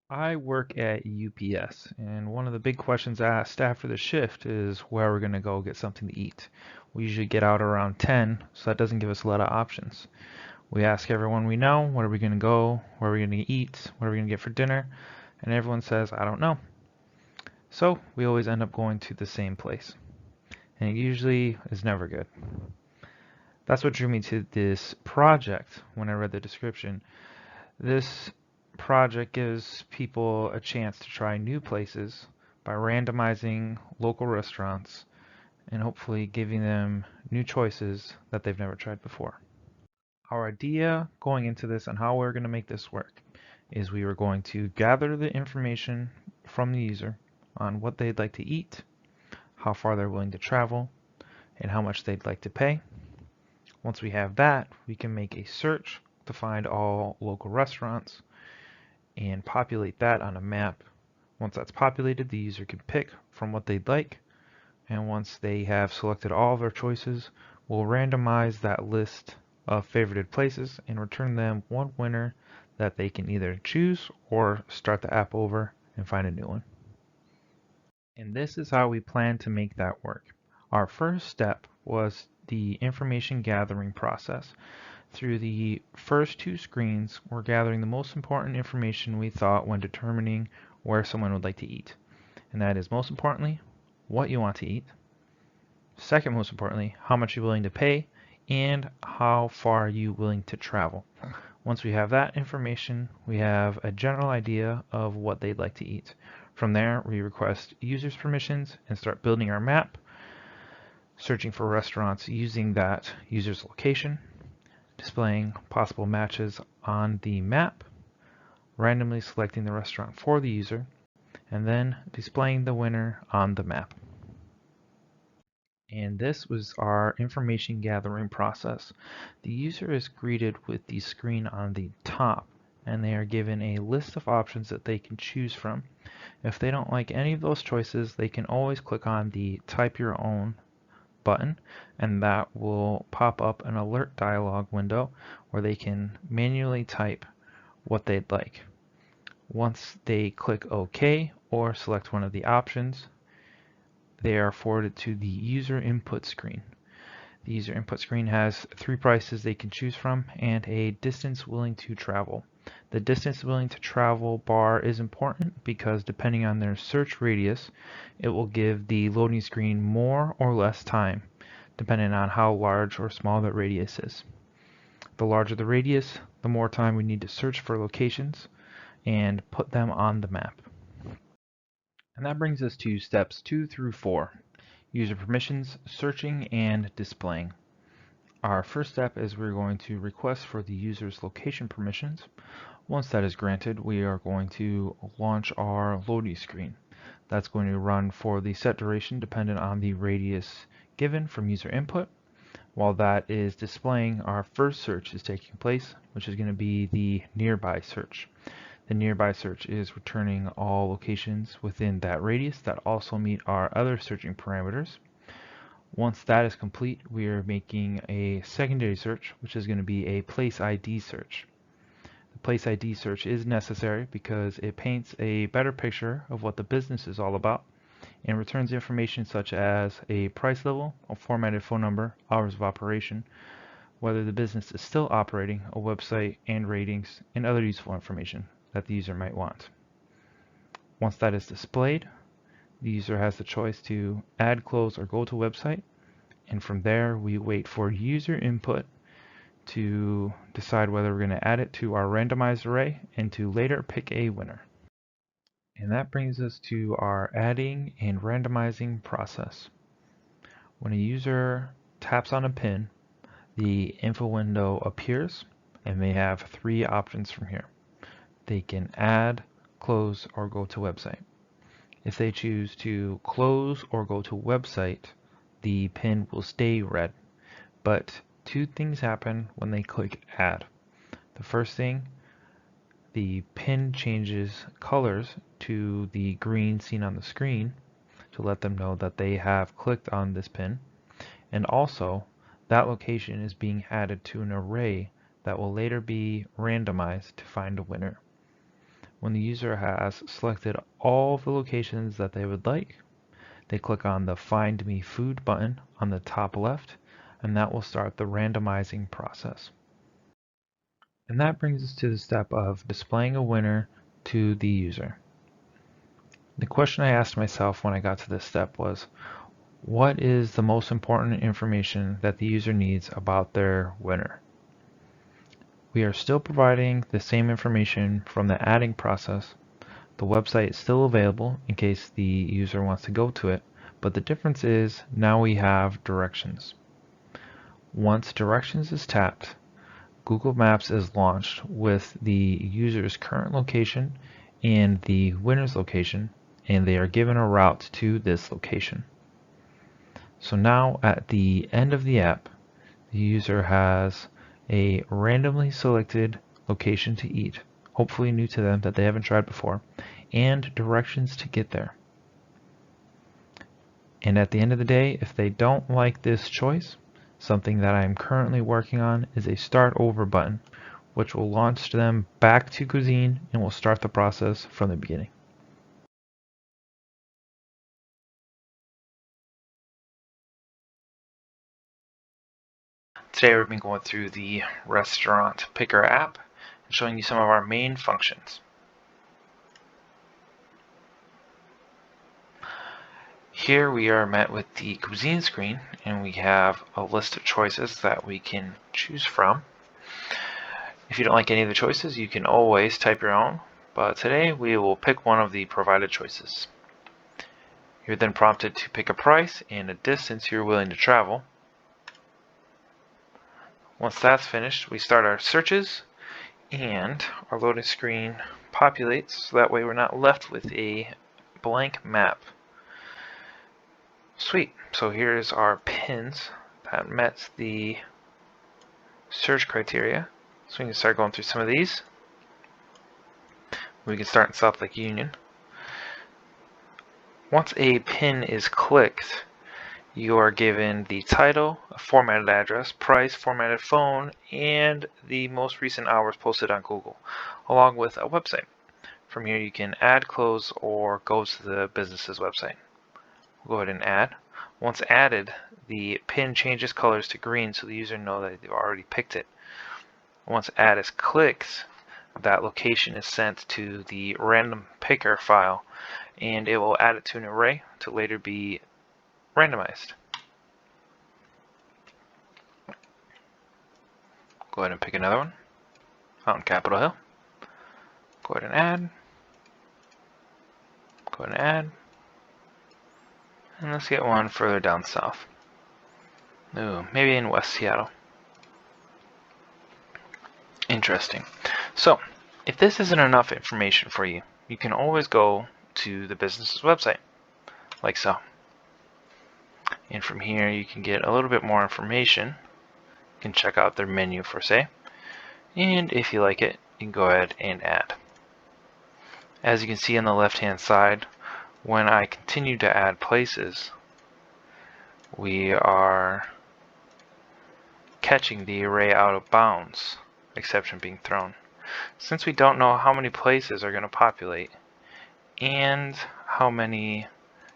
I work at UPS, and one of the big questions asked after the shift is where we're going to go get something to eat. We usually get out around 10, so that doesn't give us a lot of options. We ask everyone we know, where are we going to go, where are we going to eat, what are we going to get for dinner, and everyone says, I don't know. So we always end up going to the same place, and it usually is never good. That's what drew me to this project when I read the description. This project gives people a chance to try new places by randomizing local restaurants and hopefully giving them new choices that they've never tried before. Our idea going into this and how we're going to make this work is we were going to gather the information from the user on what they'd like to eat, how far they're willing to travel, and how much they'd like to pay. Once we have that, we can make a search to find all local restaurants and populate that on a map. Once that's populated, the user can pick from what they'd like, and once they have selected all of their choices, we'll randomize that list of favorited places and return them one winner that they can either choose or start the app over and find a new one. And this is how we plan to make that work. Our first step was the information gathering process. Through the first two screens, we're gathering the most important information we thought when determining where someone would like to eat. And that is, most importantly, what you want to eat. Second most importantly, how much you're willing to pay, and how far you're willing to travel. Once we have that information, we have a general idea of what they'd like to eat. From there, we request users' permissions and start building our map, searching for restaurants using that user's location, displaying possible matches on the map, randomly selecting the restaurant for the user, and then displaying the winner on the map. And this was our information gathering process. The user is greeted with the screen on the top, and they are given a list of options that they can choose from. If they don't like any of those choices, they can always click on the Type Your Own button, and that will pop up an alert dialog window where they can manually type what they'd like. Once they click OK or select one of the options, they are forwarded to the user input screen. The user input screen has three prices they can choose from and a distance willing to travel. The distance willing to travel bar is important because depending on their search radius, it will give the loading screen more or less time, depending on how large or small that radius is. The larger the radius, the more time we need to search for locations and put them on the map. And that brings us to steps 2 through 4. User permissions, searching, and displaying. Our first step is we're going to request for the user's location permissions. Once that is granted, we are going to launch our loading screen. That's going to run for the set duration dependent on the radius given from user input. While that is displaying, our first search is taking place, which is going to be the nearby search. The nearby search is returning all locations within that radius that also meet our other searching parameters. Once that is complete, we are making a secondary search, which is going to be a place ID search. The place ID search is necessary because it paints a better picture of what the business is all about and returns information such as a price level, a formatted phone number, hours of operation, whether the business is still operating, a website, and ratings, and other useful information that the user might want. Once that is displayed, the user has the choice to add, close, or go to website, and from there we wait for user input to decide whether we're going to add it to our randomized array and to later pick a winner. And that brings us to our adding and randomizing process. When a user taps on a pin, the info window appears and they have three options from here. They can add, close, or go to website. If they choose to close or go to website, the pin will stay red. But two things happen when they click add. The first thing, the pin changes colors to the green seen on the screen to let them know that they have clicked on this pin. And also, that location is being added to an array that will later be randomized to find a winner. When the user has selected all the locations that they would like, they click on the Find Me Food button on the top left, and that will start the randomizing process. And that brings us to the step of displaying a winner to the user. The question I asked myself when I got to this step was, what is the most important information that the user needs about their winner? We are still providing the same information from the adding process. The website is still available in case the user wants to go to it, but the difference is now we have directions. Once directions is tapped, Google Maps is launched with the user's current location and the winner's location, and they are given a route to this location. So now at the end of the app, the user has a randomly selected location to eat, hopefully new to them that they haven't tried before, and directions to get there. And at the end of the day, if they don't like this choice, something that I'm currently working on is a start over button, which will launch them back to Cuisine and will start the process from the beginning. Today we've been going through the Restaurant Picker app and showing you some of our main functions. Here we are met with the Cuisine screen, and we have a list of choices that we can choose from. If you don't like any of the choices, you can always type your own, but today we will pick one of the provided choices. You're then prompted to pick a price and a distance you're willing to travel. Once that's finished, we start our searches, and our loading screen populates, so that way we're not left with a blank map. Sweet, so here's our pins that met the search criteria. So we can start going through some of these. We can start in South Lake Union. Once a pin is clicked, you are given the title, a formatted address, price, formatted phone, and the most recent hours posted on Google, along with a website. From here you can add, close, or go to the business's website. We'll go ahead and add. Once added, the pin changes colors to green so the user knows that they've already picked it. Once add is clicked, that location is sent to the random picker file, and it will add it to an array to later be randomized. Go ahead and pick another one out in Capitol Hill. Go ahead and add. Go ahead and add. And let's get one further down south. Ooh, maybe in West Seattle. Interesting. So, if this isn't enough information for you, you can always go to the business's website, like so. And from here you can get a little bit more information. You can check out their menu for say. And if you like it, you can go ahead and add. As you can see on the left hand side, when I continue to add places, we are catching the array out of bounds exception being thrown. Since we don't know how many places are going to populate and how many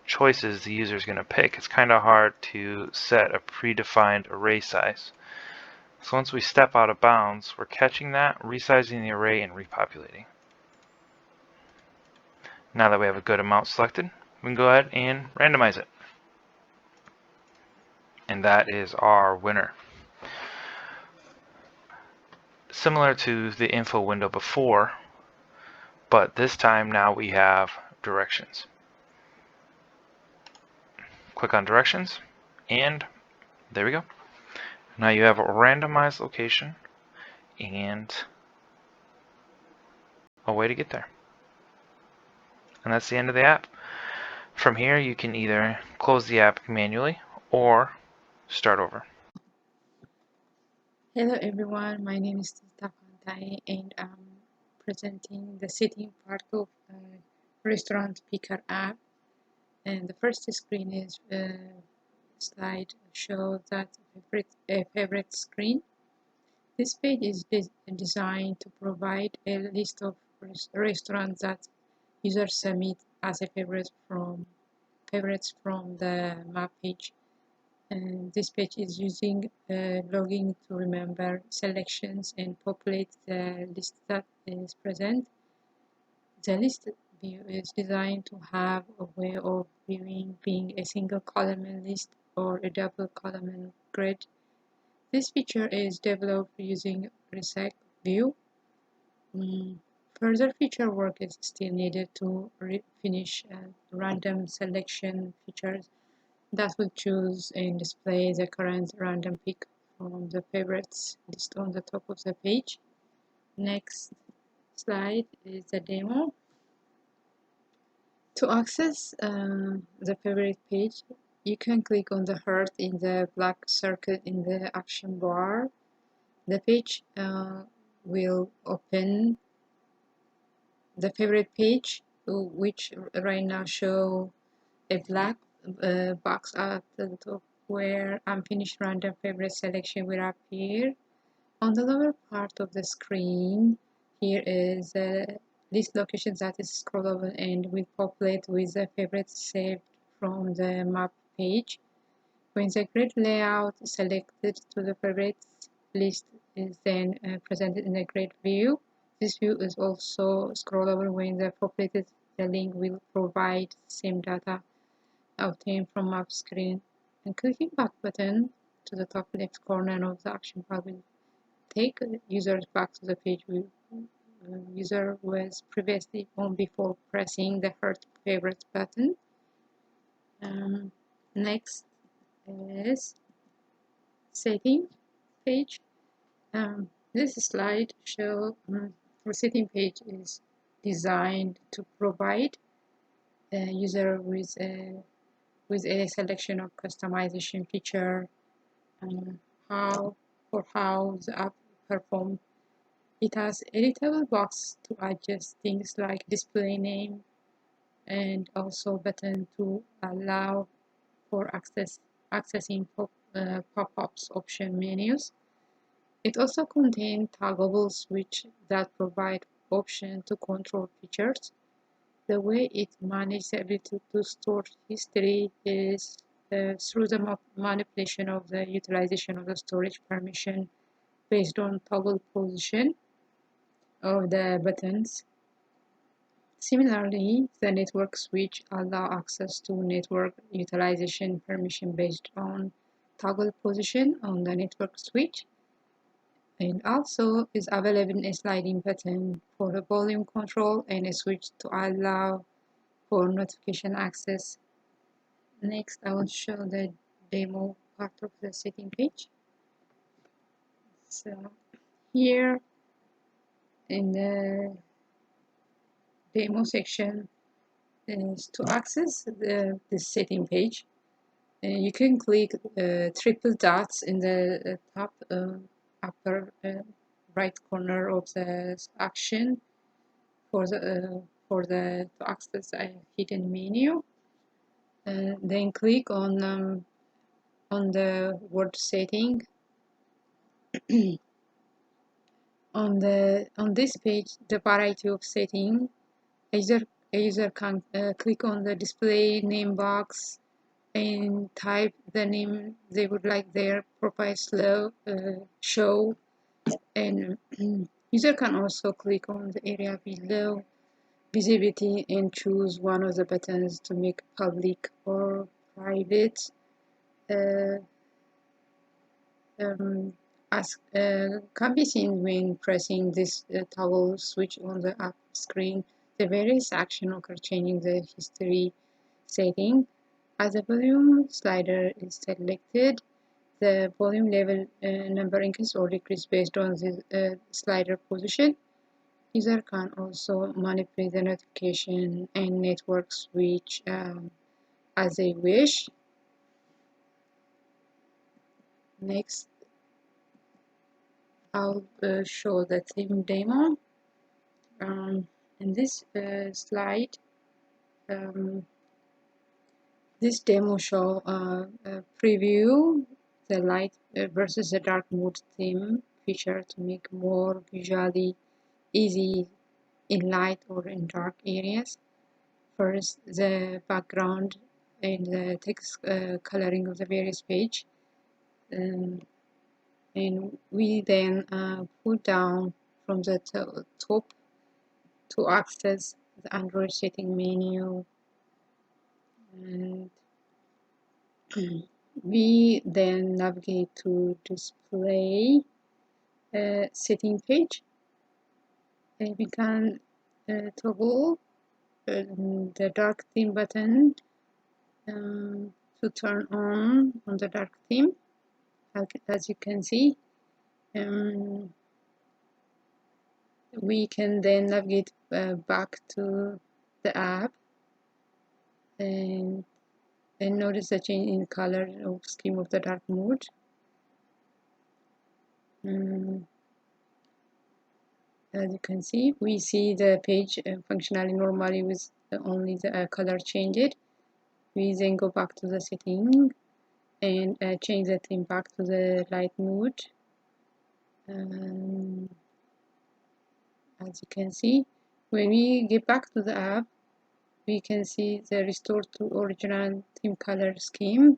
choices the user is going to pick, it's kind of hard to set a predefined array size. So once we step out of bounds, we're catching that, resizing the array, and repopulating. Now that we have a good amount selected, we can go ahead and randomize it. And that is our winner. Similar to the info window before, but this time now we have directions. Click on directions, and there we go. Now you have a randomized location and a way to get there. And that's the end of the app. From here you can either close the app manually or start over. Hello everyone, my name is Tita Fantai and I'm presenting the setting part of Restaurant Picker app. And the first screen is slide show that favorite screen. This page is designed to provide a list of restaurants that users submit as a favorites from the map page. And this page is using logging to remember selections and populate the list that is present. The list view is designed to have a way of viewing being a single column list or a double column grid. This feature is developed using resec view. Further feature work is still needed to finish random selection features that will choose and display the current random pick from the favorites list on the top of the page. Next slide is the demo. To access the favorite page, you can click on the heart in the black circle in the action bar. The page will open the favorite page, which right now show a black box at the top where unfinished random favorite selection will appear. On the lower part of the screen, here is a list location that is scrollable and will populate with the favorites saved from the map page. When the grid layout selected to the favorites list is then presented in the grid view, this view is also scrollable when the populated the link will provide the same data obtained from map screen. And clicking back button to the top left corner of the action bar will take users back to the page user was previously on before pressing the Heart Favorite button. Next is setting page. This slide shows the setting page is designed to provide a user with a selection of customization feature how the app performs. It has editable box to adjust things like display name and also button to allow for accessing pop-ups option menus. It also contains toggleable switch that provide option to control features. The way it manages the ability to store history is through the manipulation of the utilization of the storage permission based on toggle position of the buttons. Similarly, the network switch allows access to network utilization permission based on toggle position on the network switch, and also is available a sliding button for the volume control and a switch to allow for notification access. Next, I will show the demo part of the setting page. So here in the demo section is to access the setting page. You can click triple dots in the top upper right corner of the action to access a hidden menu. Then click on the word setting. On this page, the variety of setting, a user can click on the display name box and type the name they would like their profile show, and user can also click on the area below visibility and choose one of the buttons to make public or private. Uh, as can be seen when pressing this toggle switch on the app screen, the various actions occur changing the history setting. As the volume slider is selected, the volume level number increase or decrease based on the slider position. User can also manipulate the notification and network switch as they wish. Next, I'll show the theme demo. In this slide, this demo show preview the light versus the dark mode theme feature to make more visually easy in light or in dark areas. First, the background and the text coloring of the various page. And we then pull down from the top to access the Android setting menu, and we then navigate to display setting page, and we can toggle the dark theme button to turn on the dark theme. As you can see, we can then navigate back to the app and notice the change in color or scheme of the dark mode. As you can see, we see the page functionally normally with only the color changed. We then go back to the setting and change the theme back to the light mode. As you can see, when we get back to the app, we can see the restore to original theme color scheme,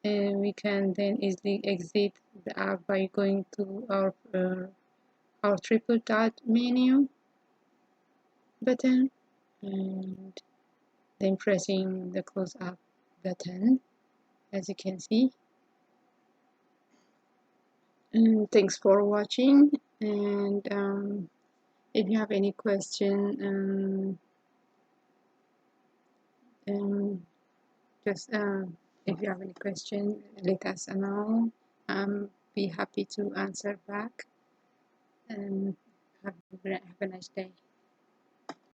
and we can then easily exit the app by going to our triple dot menu button and then pressing the close app button, as you can see. And thanks for watching, and if you have any question, just if you have any question, let us know. Be happy to answer back, and have a nice day.